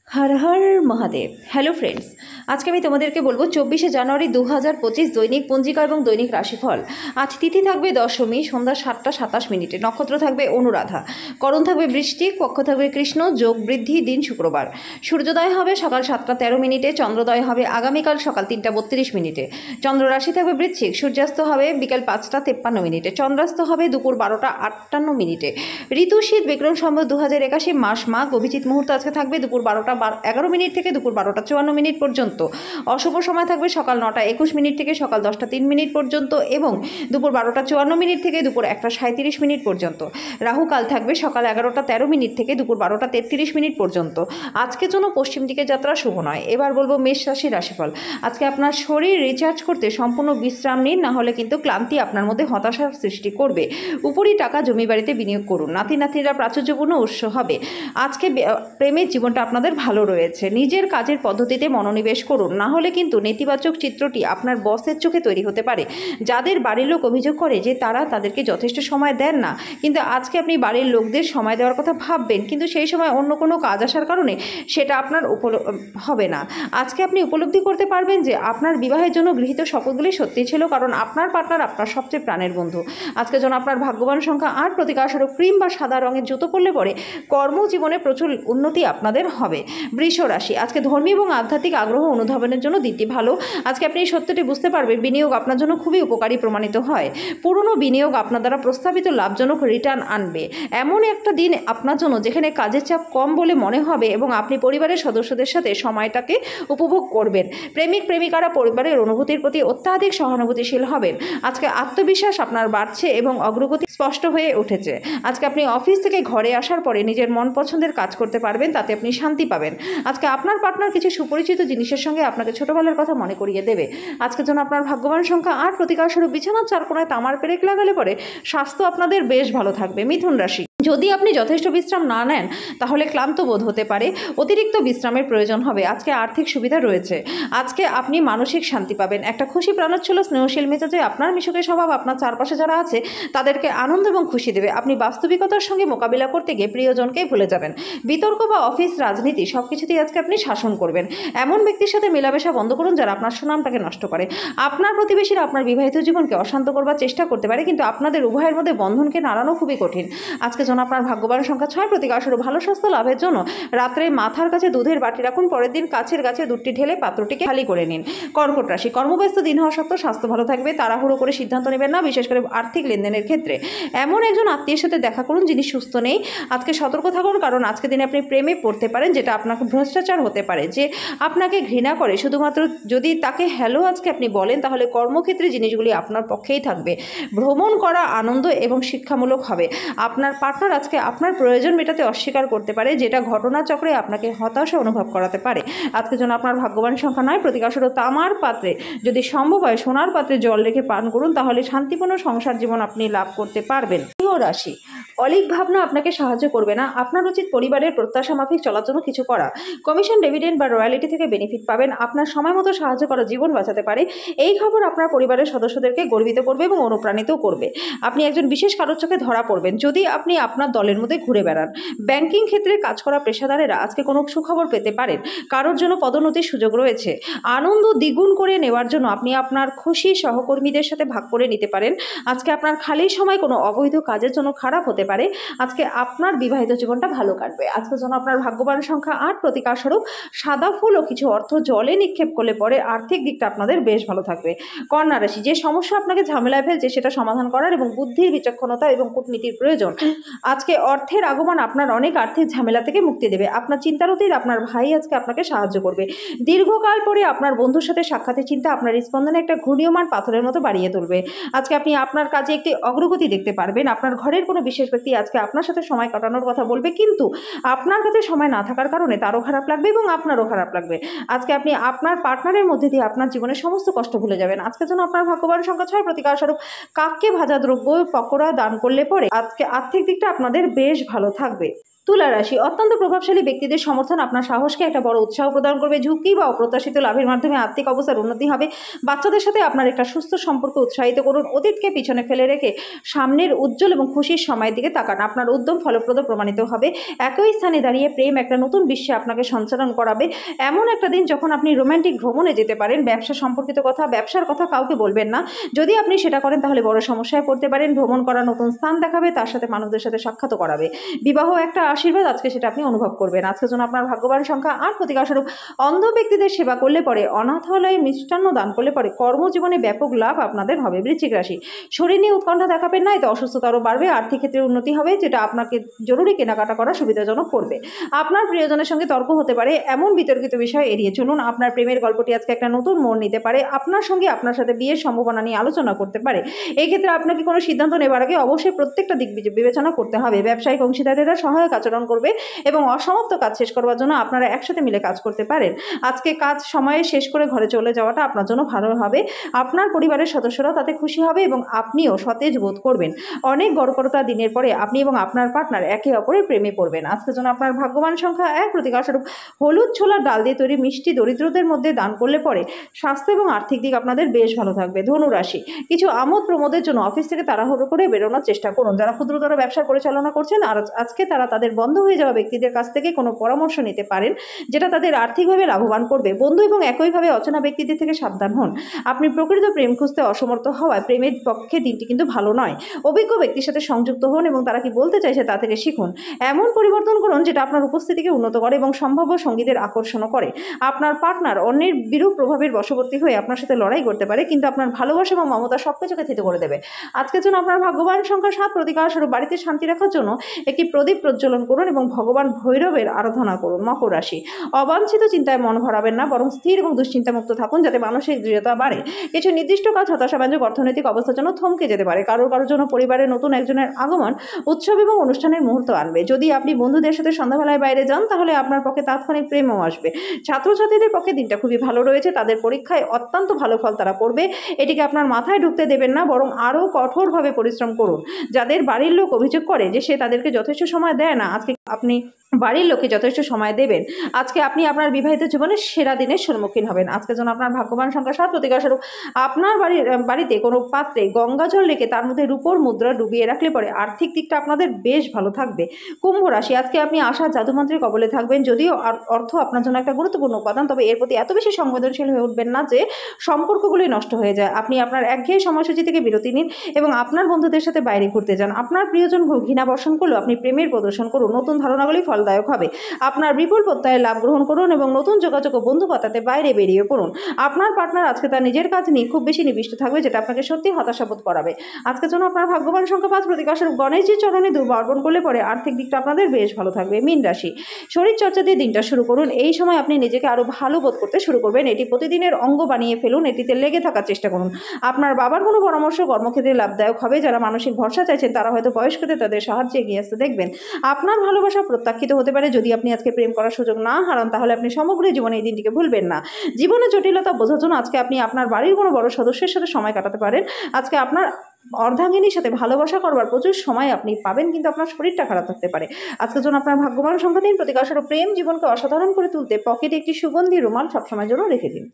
Har Har Mahadev. Hello friends, আজকে আমি তোমাদেরকে বলবো 24শে জানুয়ারি 2025 দৈনিক পঞ্জিকা এবং দৈনিক রাশিফল। আজ তিথি থাকবে দশমী, সন্ধ্যা 7টা 27 মিনিটে। নক্ষত্র থাকবে অনুরাধা, করণ থাকবে বৃষ্টিক, পক্ষ থাকবে কৃষ্ণ, যোগ বৃদ্ধি, দিন শুক্রবার। সূর্যোদয় হবে সকাল 7টা 13 মিনিটে, চন্দ্রোদয় হবে আগামীকাল সকাল 3টা 32 মিনিটে। চন্দ্র রাশি থাকবে বৃশ্চিক, সূর্যাস্ত হবে বিকাল 5টা 53 মিনিটে, চন্দ্রাস্ত হবে দুপুর 12টা 58 মিনিটে। ঋতু শীত, বিক্রম সম্বত 2081, মাস মাঘ। অভিজিৎ মুহূর্ত আজকে থাকবে দুপুর 12টা 11 মিনিট থেকে দুপুর 12টা 54 মিনিট পর্যন্ত। অশুভ সময় থাকবে সকাল 9টা 21 মিনিট থেকে সকাল 10টা 3 মিনিট পর্যন্ত এবং দুপুর 12টা 54 মিনিট থেকে দুপুর 1টা 37 মিনিট পর্যন্ত। রাহু কাল থাকবে সকাল 11টা 13 মিনিট থেকে দুপুর 12টা 33 মিনিট পর্যন্ত। আজকের জন্য পশ্চিম দিকে যাত্রা শুভ নয়। এবার বলবো মেষ রাশির রাশিফল। আজকে আপনার শরীর রিচার্জ করতে সম্পূর্ণ বিশ্রাম নিন, না হলে কিন্তু ক্লান্তি আপনার মধ্যে হতাশার সৃষ্টি করবে। উপরই টাকা জমি বাড়িতে বিনিয়োগ করুন, নাতি নাতিরা প্রাচুর্যপূর্ণ উৎস হবে। আজকে প্রেমের জীবনটা আপনাদের ভালো রয়েছে। নিজের কাজের পদ্ধতিতে মনোনিবেশ করুন, না হলে কিন্তু নেতিবাচক চিত্রটি আপনার বসের চোখে তৈরি হতে পারে। যাদের বাড়ির লোক অভিযোগ করে যে তারা তাদেরকে যথেষ্ট সময় দেন না, কিন্তু আজকে আপনি বাড়ির লোকদের সময় দেওয়ার কথা ভাববেন, কিন্তু সেই সময় অন্য কোনো কাজ আসার কারণে সেটা আপনার হবে না। আজকে আপনি উপলব্ধি করতে পারবেন যে আপনার বিবাহের জন্য গৃহীত শপথগুলি সত্যি ছিল, কারণ আপনার পার্টনার আপনার সবচেয়ে প্রাণের বন্ধু। আজকের জন্য আপনার ভাগ্যবান সংখ্যা 8, প্রতিকারস্বরূপ ক্রিম বা সাদা রঙের জুতো পরলে পরে কর্মজীবনে প্রচুর উন্নতি আপনাদের হবে। বৃষ রাশি, আজকে ধর্মীয় এবং আধ্যাত্মিক আগ্রহ অনুধাবনের জন্য দিনটি ভালো। আজকে আপনি এই সত্যটি বুঝতে পারবেন, বিনিয়োগ আপনার জন্য খুবই উপকারী প্রমাণিত হয়। পুরনো বিনিয়োগ আপনার দ্বারা প্রস্তাবিত লাভজনক রিটার্ন আনবে। এমন একটা দিন আপনার জন্য যেখানে কাজের চাপ কম বলে মনে হবে এবং আপনি পরিবারের সদস্যদের সাথে সময়টাকে উপভোগ করবেন। প্রেমিক প্রেমিকারা পরিবারের অনুভূতির প্রতি অত্যাধিক সহানুভূতিশীল হবেন। আজকে আত্মবিশ্বাস আপনার বাড়ছে এবং অগ্রগতি স্পষ্ট হয়ে উঠেছে। আজকে আপনি অফিস থেকে ঘরে আসার পরে নিজের মন পছন্দের কাজ করতে পারবেন, তাতে আপনি শান্তি পাবেন। আজকে আপনার পার্টনার কিছু সুপরিচিত জিনিসের সঙ্গে আপনাকে ছোটবেলার কথা মনে করিয়ে দেবে। আজকের জন্য আপনার ভাগ্যবান সংখ্যা 8, প্রতিকারস্বরূপ বিছানার চার কোণায় তামার পেরেক লাগালে পরে স্বাস্থ্য আপনাদের বেশ ভালো থাকবে। মিথুন রাশি, যদি আপনি যথেষ্ট বিশ্রাম না নেন তাহলে ক্লান্ত বোধ হতে পারে, অতিরিক্ত বিশ্রামের প্রয়োজন হবে। আজকে আর্থিক সুবিধা রয়েছে। আজকে আপনি মানসিক শান্তি পাবেন। একটা খুশি প্রাণোচ্ছল স্নেহশীল মেজাজে আপনার মিশুকে স্বভাব আপনার চারপাশে যারা আছে তাদেরকে আনন্দ এবং খুশি দেবে। আপনি বাস্তবিকতার সঙ্গে মোকাবিলা করতে গিয়ে প্রিয়জনকেই ভুলে যাবেন। বিতর্ক বা অফিস রাজনীতি সব কিছুতেই আজকে আপনি শাসন করবেন। এমন ব্যক্তির সাথে মেলামেশা বন্ধ করুন যারা আপনার সুনামটাকে নষ্ট করে। আপনার প্রতিবেশীরা আপনার বিবাহিত জীবনকে অশান্ত করবার চেষ্টা করতে পারে, কিন্তু আপনাদের উভয়ের মধ্যে বন্ধনকে নাড়ানো খুবই কঠিন। আজকে আপনার ভাগ্যবান সংখ্যা 6, প্রতিকারস্বরূপ ভালো স্বাস্থ্য লাভের জন্য রাত্রে মাথার কাছে দুধের বাটি রাখুন, পরের দিন কাছের গাছে দুধটি ঢেলে পাত্রটিকে খালি করে নিন। কর্কট রাশি, কর্মব্যস্ত দিন হওয়া সত্ত্বেও স্বাস্থ্য ভালো থাকবে। তাড়াহুড়ো করে সিদ্ধান্ত নেবেন না, বিশেষ করে আর্থিক লেনদেনের ক্ষেত্রে। এমন একজন আত্মীয়ের সাথে দেখা করুন যিনি সুস্থ নেই। আজকে সতর্ক থাকুন, কারণ আজকে দিনে আপনি প্রেমে পড়তে পারেন, যেটা আপনাকে ভ্রষ্টাচার হতে পারে। যে আপনাকে ঘৃণা করে শুধুমাত্র যদি তাকে হ্যালো আজকে আপনি বলেন, তাহলে কর্মক্ষেত্রে জিনিসগুলি আপনার পক্ষেই থাকবে। ভ্রমণ করা আনন্দ এবং শিক্ষামূলক হবে। আপনার পার্টনার আজকে আপনার প্রয়োজন মেটাতে অস্বীকার করতে পারে, যেটা ঘটনাচক্রে আপনাকে হতাশা অনুভব করাতে পারে। আজকের জন্য আপনার ভাগ্যবান সংখ্যা 9, প্রতিকারস্বরূপ তামার পাত্রে, যদি সম্ভব হয় সোনার পাত্রে জল রেখে পান করুন, তাহলে শান্তিপূর্ণ সংসার জীবন আপনি লাভ করতে পারবেন। সিংহ রাশি, অলিক ভাবনা আপনাকে সাহায্য করবে না। আপনার উচিত পরিবারের প্রত্যাশা মাফিক চলার জন্য কিছু করা। কমিশন, ডিভিডেন্ড বা রয়্যালিটি থেকে বেনিফিট পাবেন। আপনার সময় মতো সাহায্য করা জীবন বাঁচাতে পারে। এই খবর আপনার পরিবারের সদস্যদেরকে গর্বিত করবে এবং অনুপ্রাণিত করবে। আপনি একজন বিশেষ কারোর চোখে ধরা পড়বেন যদি আপনি আপনার দলের মধ্যে ঘুরে বেড়ান। ব্যাংকিং ক্ষেত্রে কাজ করা পেশাদারেরা আজকে কোনো সুখবর পেতে পারেন। কারোর জন্য পদোন্নতির সুযোগ রয়েছে। আনন্দ দ্বিগুণ করে নেওয়ার জন্য আপনি আপনার খুশি সহকর্মীদের সাথে ভাগ করে নিতে পারেন। আজকে আপনার খালি সময় কোনো অবৈধ কাজের জন্য খারাপ হতে পারে। আজকে আপনার বিবাহিত জীবনটা ভালো কাটবে। আজকের জন্য আপনার ভাগ্যবান সংখ্যা 8, প্রতিকারস্বরূপ সাদা ফুল ও কিছু অর্থ জলে নিক্ষেপ করলে পরে আর্থিক দিকটা আপনাদের বেশ ভালো থাকবে। কন্যা রাশি, যে সমস্যা আপনাকে ঝামেলায় ফেলছে সেটা সমাধান করার এবং বুদ্ধির বিচক্ষণতা এবং কূটনীতির প্রয়োজন। আজকে অর্থের আগমন আপনার অনেক আর্থিক ঝামেলা থেকে মুক্তি দেবে। আপনার চিন্তার অতীত আপনার ভাই আজকে আপনাকে সাহায্য করবে। দীর্ঘকাল পরে আপনার বন্ধুর সাথে সাক্ষাতের চিন্তা আপনার স্পন্দনে একটা ঘূর্ণীয়মান পাথরের মতো বাড়িয়ে তুলবে। আজকে আপনি আপনার কাজে একটি অগ্রগতি দেখতে পারবেন। আপনার ঘরের কোনো বিশেষ ব্যক্তি আজকে আপনার সাথে সময় কাটানোর কথা বলবে, কিন্তু আপনার কাছে সময় না থাকার কারণে তারও খারাপ লাগবে এবং আপনারও খারাপ লাগবে। আজকে আপনি আপনার পার্টনারের মধ্যে দিয়ে আপনার জীবনের সমস্ত কষ্ট ভুলে যাবেন। আজকের জন্য আপনার ভাগ্যবান সংখ্যা 6, প্রতিকারস্বরূপ কাককে ভাজা দ্রব্য পকোড়া দান করলে পরে আজকে আর্থিক দিকটা আপনাদের বেশ ভালো থাকবে। তুলা রাশি, অত্যন্ত প্রভাবশালী ব্যক্তিদের সমর্থন আপনার সাহসকে একটা বড় উৎসাহ প্রদান করবে। ঝুঁকি বা অপ্রত্যাশিত লাভের মাধ্যমে আর্থিক অবস্থার উন্নতি হবে। বাচ্চাদের সাথে আপনার একটা সুস্থ সম্পর্ক উৎসাহিত করুন। অতীতকে পিছনে ফেলে রেখে সামনের উজ্জ্বল এবং খুশির সময়ের দিকে তাকান। আপনার উদ্যম ফলপ্রদ প্রমাণিত হবে। একই স্থানে দাঁড়িয়ে প্রেম একটা নতুন বিশ্বে আপনাকে সঞ্চালন করাবে। এমন একটা দিন যখন আপনি রোমান্টিক ভ্রমণে যেতে পারেন। ব্যবসা সম্পর্কিত কথা, ব্যবসার কথা কাউকে বলবেন না। যদি আপনি সেটা করেন তাহলে বড় সমস্যায় পড়তে পারেন। ভ্রমণ করা, নতুন স্থান দেখাবে, তার সাথে মানুষদের সাথে সাক্ষাৎ করাবে। বিবাহ একটা আশীর্বাদ, আজকে সেটা আপনি অনুভব করবেন। আজকের জন্য আপনার ভাগ্যবান সংখ্যা ৮। প্রতিকারস্বরূপ অন্ধ ব্যক্তিদের সেবা করলে পরে, অনাথালয়ে মিষ্টান্ন দান করলে পরে কর্মজীবনে ব্যাপক লাভ আপনাদের হবে। বৃশ্চিক রাশি, শরীর নিয়ে উৎকণ্ঠা দেখাবেন না, এতে অসুস্থতা আরও বাড়বে। আর্থিক ক্ষেত্রে উন্নতি হবে, যেটা আপনাকে জরুরি কেনাকাটা করা সুবিধাজনক করবে। আপনার প্রিয়জনের সঙ্গে তর্ক হতে পারে, এমন বিতর্কিত বিষয় এড়িয়ে চলুন। আপনার প্রেমের গল্পটি আজকে একটা নতুন মোড় নিতে পারে। আপনার সঙ্গে আপনার সাথে বিয়ের সম্ভাবনা নিয়ে আলোচনা করতে পারে। এই ক্ষেত্রে আপনাকে কোনো সিদ্ধান্ত নেবার আগে অবশ্যই প্রত্যেকটা দিক বিবেচনা করতে হবে। ব্যবসায়িক অংশীদারেরা সহায়ক আচরণ করবে এবং অসমাপ্ত কাজ শেষ করবার জন্য আপনারা একসাথে মিলে কাজ করতে পারেন। আজকে কাজ সময়ে শেষ করে ঘরে চলে যাওয়াটা আপনার জন্য ভালো হবে। আপনার পরিবারের সদস্যরা তাতে খুশি হবে এবং আপনিও সতেজ বোধ করবেন। অনেক গড়পড়তা দিনের পরে আপনি এবং আপনার পার্টনার একে অপরের প্রেমে পড়বেন। আজকের জন্য আপনার ভাগ্যবান সংখ্যা ১। প্রতিকারস্বরূপ হলুদ ছোলার ডাল দিয়ে তৈরি মিষ্টি দরিদ্রদের মধ্যে দান করলে পরে স্বাস্থ্য এবং আর্থিক দিক আপনাদের বেশ ভালো থাকবে। ধনু রাশি, কিছু আমোদ প্রমোদের জন্য অফিস থেকে তাড়াহুড়ো করে বেরোনোর চেষ্টা করুন। যারা ক্ষুদ্রতর ব্যবসা পরিচালনা করছেন আর আজকে তারা তাদের বন্ধ হয়ে যাওয়া ব্যক্তিদের কাছ থেকে কোনো পরামর্শ নিতে পারেন, যেটা তাদের আর্থিকভাবে লাভবান করবে। বন্ধু এবং একইভাবে অচেনা ব্যক্তিদের থেকে সাবধান হন। আপনি প্রকৃত প্রেম খুঁজতে অসমর্থ হওয়ায় প্রেমের পক্ষে দিনটি কিন্তু ভালো নয়। অভিজ্ঞ ব্যক্তির সাথে সংযুক্ত হন এবং তারা কি বলতে চাইছে তা থেকে শিখুন। এমন পরিবর্তন করুন যেটা আপনার উপস্থিতিকে উন্নত করে এবং সম্ভাব্য সঙ্গীদের আকর্ষণও করে। আপনার পার্টনার অন্যের বিরূপ প্রভাবের বশবর্তী হয়ে আপনার সাথে লড়াই করতে পারে, কিন্তু আপনার ভালোবাসা এবং মমতা সবকিছুকে থিত করে দেবে। আজকের জন্য আপনার ভাগ্যবান সংখ্যা ৭। প্রতিকারস্বরূপ বাড়িতে শান্তি রাখার জন্য একটি প্রদীপ প্রজ্বলন করুন এবং ভগবান ভৈরবের আরাধনা করুন। মকর রাশি, অবাঞ্ছিত চিন্তায় মন ভরাবেন না, বরং স্থির এবং দুশ্চিন্তামুক্ত থাকুন, যাতে মানসিক দৃঢ়তা বাড়ে। কিছু নির্দিষ্ট কাজ হতাশাব্যঞ্জক অর্থনৈতিক অবস্থার জন্য থমকে যেতে পারে। কারোর জন্য পরিবারের নতুন একজনের আগমন উৎসব এবং অনুষ্ঠানের মুহূর্ত আনবে। যদি আপনি বন্ধুদের সাথে সন্ধ্যাবেলায় বাইরে যান তাহলে আপনার পক্ষে তাৎক্ষণিক প্রেমও আসবে। ছাত্রছাত্রীদের পক্ষে দিনটা খুবই ভালো রয়েছে। তাদের পরীক্ষায় অত্যন্ত ভালো ফল তারা করবে। এটিকে আপনার মাথায় ঢুকতে দেবেন না, বরং আরও কঠোরভাবে পরিশ্রম করুন। যাদের বাড়ির লোক অভিযোগ করে যে সে তাদেরকে যথেষ্ট সময় দেয় না, আজকে আপনি বাড়ির লোককে যথেষ্ট সময় দেবেন। আজকে আপনি আপনার বিবাহিত জীবনের সেরা দিনের সম্মুখীন হবেন। আজকের জন্য আপনার ভাগ্যবান সংখ্যা ৭। প্রতিকারস্বরূপ আপনার বাড়িতে কোনো পাত্রে গঙ্গা জল রেখে তার মধ্যে রূপোর মুদ্রা ডুবিয়ে রাখলে পরে আর্থিক দিকটা আপনাদের বেশ ভালো থাকবে। কুম্ভ রাশি, আজকে আপনি আশা জাদুমন্ত্রের কবলে থাকবেন। যদিও অর্থ আপনার জন্য একটা গুরুত্বপূর্ণ উপাদান, তবে এর প্রতি এত বেশি সংবেদনশীল হয়ে উঠবেন না যে সম্পর্কগুলি নষ্ট হয়ে যায়। আপনি আপনার একঘেয়ে সময়সূচি থেকে বিরতি নিন এবং আপনার বন্ধুদের সাথে বাইরে ঘুরতে যান। আপনার প্রিয়জন ঘৃণা বর্ষণ করলেও আপনি প্রেমের প্রদর্শন করুন। নতুন ধারণাগুলি ফলদায়ক হবে। আপনার বিপুল প্রত্যয়ে লাভ গ্রহণ করুন এবং নতুন যোগাযোগ ও বন্ধু পাতাতে বাইরে বেরিয়ে পড়ুন। আপনার পার্টনার আজকে তার নিজের কাজ নিয়ে খুব বেশি নিবিষ্ট থাকবে, যেটা আপনাকে সত্যি হতাশাবোধ করাবে। আজকের জন্য আপনার ভাগ্যবান সংখ্যা ৫। প্রতিকারস্বরূপ গণেশজির চরণে দুর্বা অর্পণ করলে পরে আর্থিক দিকটা আপনাদের বেশ ভালো থাকবে। মীন রাশি, শরীর চর্চা দিয়ে দিনটা শুরু করুন। এই সময় আপনি নিজেকে আরো ভালো বোধ করতে শুরু করবেন। এটি প্রতিদিনের অঙ্গ বানিয়ে ফেলুন, এটিতে লেগে থাকার চেষ্টা করুন। আপনার বাবার কোনো পরামর্শ কর্মক্ষেত্রে লাভদায়ক হবে। যারা মানসিক ভরসা চাইছেন তারা হয়তো বয়স্কদের তাদের সাহায্যে এগিয়ে আসতে দেখবেন। আপনার ভালোবাসা প্রত্যাখ্যিত হতে পারে। যদি আপনি আজকে প্রেম করার সুযোগ না হারান তাহলে আপনি সমগ্র জীবনে এই দিনটিকে ভুলবেন না। জীবনে জটিলতা বোঝার জন্য আজকে আপনি আপনার বাড়ির কোনো বড় সদস্যের সাথে সময় কাটাতে পারেন। আজকে আপনার অর্ধাঙ্গিনীর সাথে ভালোবাসা করবার প্রচুর সময় আপনি পাবেন, কিন্তু আপনার শরীরটা খারাপ থাকতে পারে। আজকের জন্য আপনার ভাগ্যবান সংখ্যা ৩। প্রতিকারস্বরূপ প্রেম জীবনকে অসাধারণ করে তুলতে পকেটে একটি সুগন্ধি রুমাল সবসময় জন্য রেখে দিন।